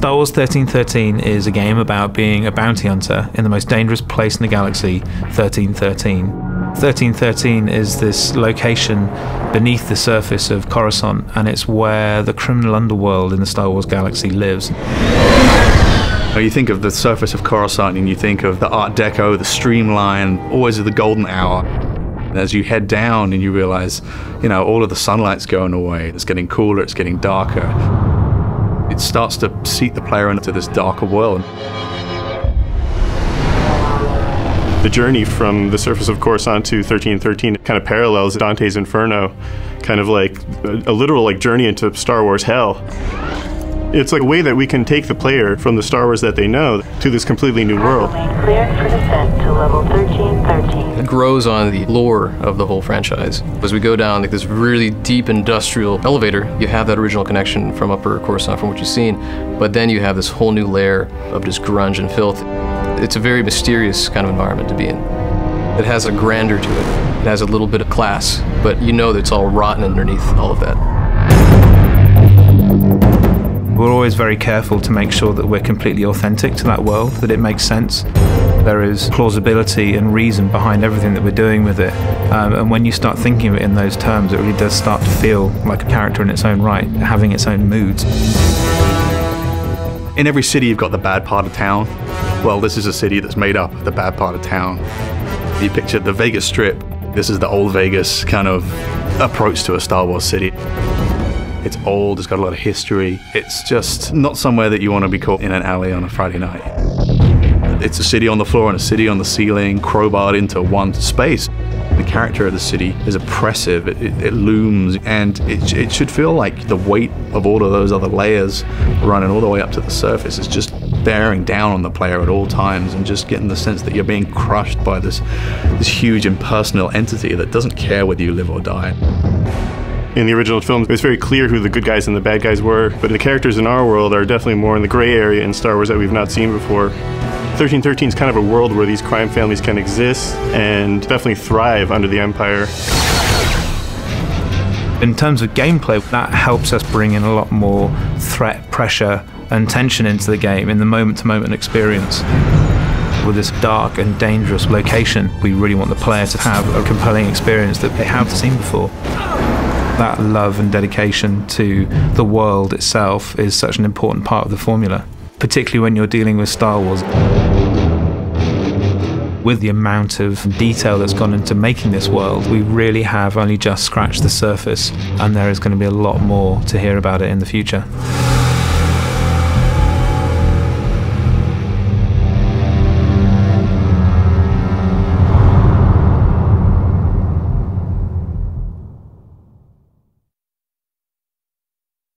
Star Wars 1313 is a game about being a bounty hunter in the most dangerous place in the galaxy, 1313. 1313 is this location beneath the surface of Coruscant, and it's where the criminal underworld in the Star Wars galaxy lives. You think of the surface of Coruscant and you think of the Art Deco, the streamline, always the golden hour. As you head down and you realize, all of the sunlight's going away, it's getting cooler, it's getting darker. It starts to seat the player into this darker world. The journey from the surface of Coruscant to 1313 kind of parallels Dante's Inferno, kind of like a literal journey into Star Wars hell. It's like a way that we can take the player from the Star Wars that they know to this completely new world. Cleared for descent to level 1313. It grows on the lore of the whole franchise. As we go down this really deep industrial elevator, you have that original connection from Upper Coruscant from what you've seen, but then you have this whole new layer of just grunge and filth. It's a very mysterious kind of environment to be in. It has a grandeur to it. It has a little bit of class, but you know that it's all rotten underneath all of that. We're always very careful to make sure that we're completely authentic to that world, that it makes sense. There is plausibility and reason behind everything that we're doing with it. And when you start thinking of it in those terms, it really does start to feel like a character in its own right, having its own moods. In every city you've got the bad part of town. Well, this is a city that's made up of the bad part of town. You picture the Vegas Strip. This is the old Vegas kind of approach to a Star Wars city. It's old, it's got a lot of history. It's just not somewhere that you want to be caught in an alley on a Friday night. It's a city on the floor and a city on the ceiling, crowbarred into one space. The character of the city is oppressive, it looms, and it should feel like the weight of all of those other layers running all the way up to the surface is just bearing down on the player at all times, and just getting the sense that you're being crushed by this huge impersonal entity that doesn't care whether you live or die. In the original film, it was very clear who the good guys and the bad guys were, but the characters in our world are definitely more in the gray area in Star Wars that we've not seen before. 1313 is kind of a world where these crime families can exist and definitely thrive under the Empire. In terms of gameplay, that helps us bring in a lot more threat, pressure, and tension into the game in the moment-to-moment experience. With this dark and dangerous location, we really want the player to have a compelling experience that they haven't seen before. That love and dedication to the world itself is such an important part of the formula, particularly when you're dealing with Star Wars. With the amount of detail that's gone into making this world, we really have only just scratched the surface, and there is going to be a lot more to hear about it in the future.